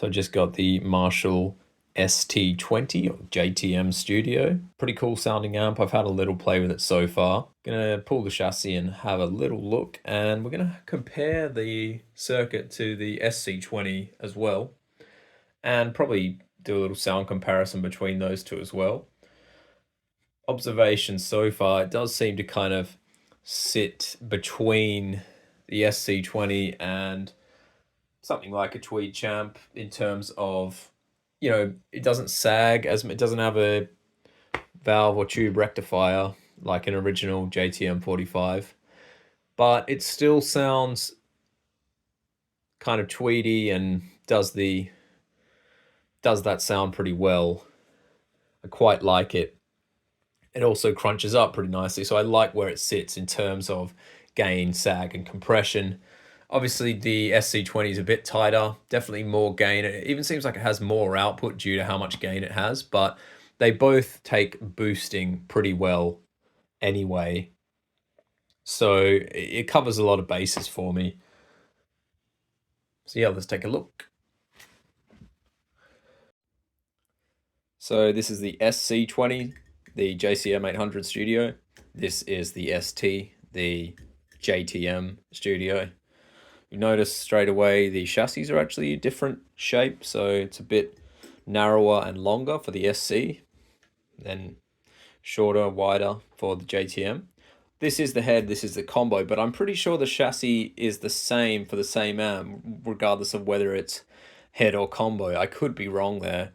So I just got the Marshall ST20 or JTM Studio. Pretty cool sounding amp. I've had a little play with it so far. Gonna pull the chassis and have a little look, and we're gonna compare the circuit to the SC20 as well, and probably do a little sound comparison between those two as well. Observation so far, it does seem to kind of sit between the SC20 and something like a Tweed champ in terms of, it doesn't sag as it doesn't have a valve or tube rectifier like an original JTM 45, but it still sounds kind of tweedy and does that sound pretty well. I quite like it. It also crunches up pretty nicely, so I like where it sits in terms of gain, sag, and compression. Obviously, the SC20 is a bit tighter, definitely more gain. It even seems like it has more output due to how much gain it has, but they both take boosting pretty well anyway. So it covers a lot of bases for me. So yeah, let's take a look. So this is the SC20, the JCM800 Studio. This is the ST, the JTM Studio. You notice straight away the chassis are actually a different shape, so it's a bit narrower and longer for the SC, then shorter, wider for the JTM. This is the head, this is the combo, but I'm pretty sure the chassis is the same for the same amp, regardless of whether it's head or combo. I could be wrong there.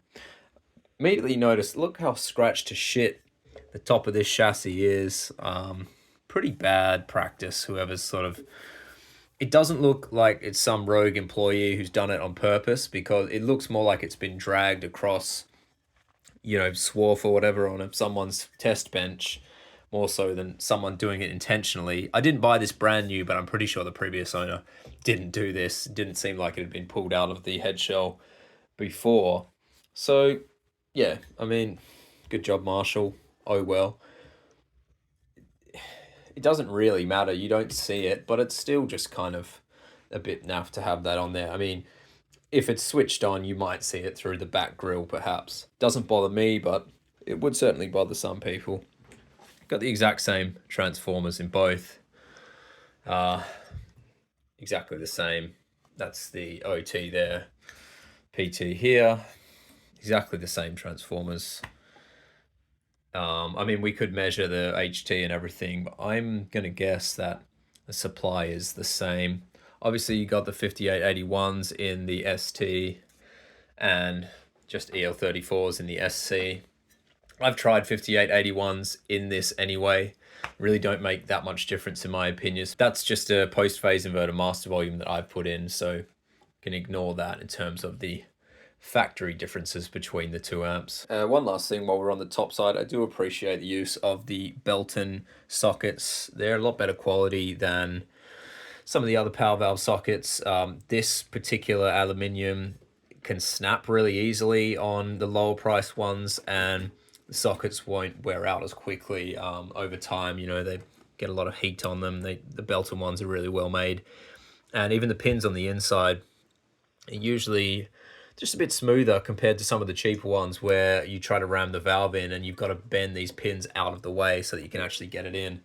Immediately notice, look how scratched to shit the top of this chassis is. Pretty bad practice, whoever's sort of... It doesn't look like it's some rogue employee who's done it on purpose, because it looks more like it's been dragged across, swarf or whatever on someone's test bench, more so than someone doing it intentionally. I didn't buy this brand new, but I'm pretty sure the previous owner didn't do this. It didn't seem like it had been pulled out of the head shell before. So, yeah, I mean, good job, Marshall. Oh, well. It doesn't really matter. You don't see it, but it's still just kind of a bit naff to have that on there. I mean, if it's switched on, you might see it through the back grille, perhaps. Doesn't bother me, but it would certainly bother some people. Got the exact same transformers in both. Exactly the same. That's the OT there. PT here. Exactly the same transformers. I mean, we could measure the HT and everything, but I'm going to guess that the supply is the same. Obviously, you got the 5881s in the ST and just EL34s in the SC. I've tried 5881s in this anyway. Really don't make that much difference in my opinion. That's just a post-phase inverter master volume that I've put in, so you can ignore that in terms of the factory differences between the two amps. One last thing while we're on the top side, I do appreciate the use of the Belton sockets. They're a lot better quality than some of the other power valve sockets. This particular aluminium can snap really easily on the lower price ones, and the sockets won't wear out as quickly over time. They get a lot of heat on them. The Belton ones are really well made, and even the pins on the inside are usually just a bit smoother compared to some of the cheaper ones where you try to ram the valve in and you've got to bend these pins out of the way so that you can actually get it in.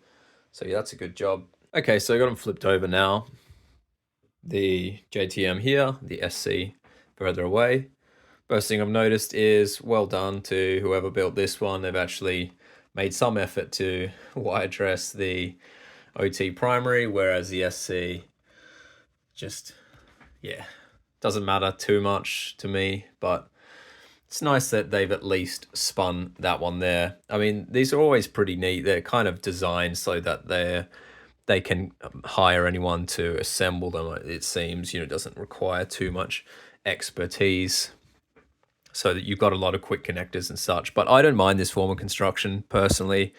So yeah, that's a good job. Okay, so I got them flipped over now. The JTM here, the SC further away. First thing I've noticed is well done to whoever built this one. They've actually made some effort to wire dress the OT primary, whereas the SC just, yeah, doesn't matter too much to me, but it's nice that they've at least spun that one there. I mean, these are always pretty neat. They're kind of designed so that they can hire anyone to assemble them, it seems. It doesn't require too much expertise, so that you've got a lot of quick connectors and such. But I don't mind this form of construction, personally.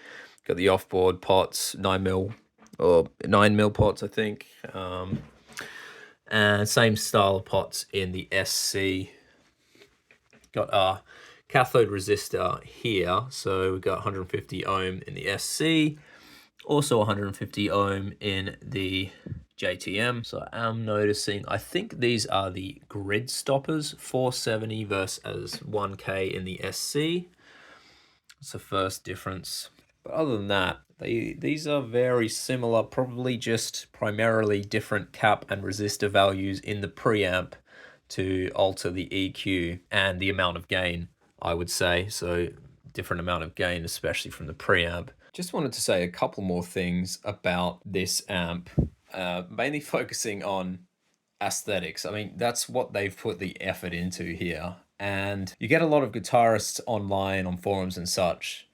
Got the off-board pots, 9mm pots, I think. And same style of pots in the SC. Got a cathode resistor here, so we've got 150 ohm in the SC, also 150 ohm in the JTM. So I'm noticing, I think these are the grid stoppers, 470 versus 1K in the SC. That's the first difference. But other than that, these are very similar, probably just primarily different cap and resistor values in the preamp to alter the EQ and the amount of gain, I would say. So different amount of gain, especially from the preamp. Just wanted to say a couple more things about this amp, mainly focusing on aesthetics. I mean, that's what they've put the effort into here. And you get a lot of guitarists online on forums and such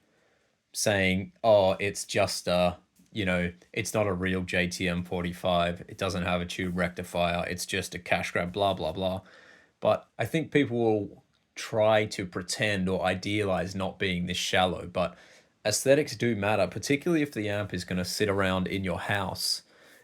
saying, oh, it's just it's not a real JTM 45. It doesn't have a tube rectifier. It's just a cash grab, blah, blah, blah. But I think people will try to pretend or idealize not being this shallow. But aesthetics do matter, particularly if the amp is going to sit around in your house.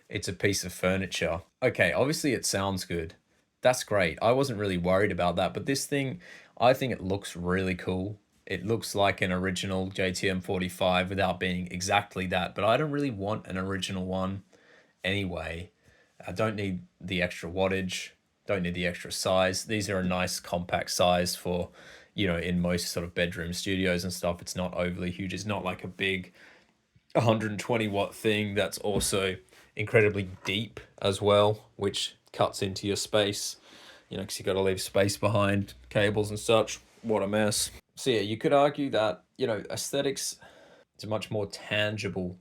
It's a piece of furniture. Okay, obviously it sounds good. That's great. I wasn't really worried about that. But this thing, I think it looks really cool. It looks like an original JTM 45 without being exactly that. But I don't really want an original one anyway. I don't need the extra wattage. Don't need the extra size. These are a nice compact size for, in most sort of bedroom studios and stuff. It's not overly huge. It's not like a big 120 watt thing that's also incredibly deep as well, which cuts into your space, because you got to leave space behind cables and such. What a mess. So yeah, you could argue that, aesthetics is a much more tangible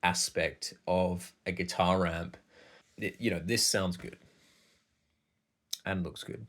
aspect of a guitar amp. This sounds good and looks good.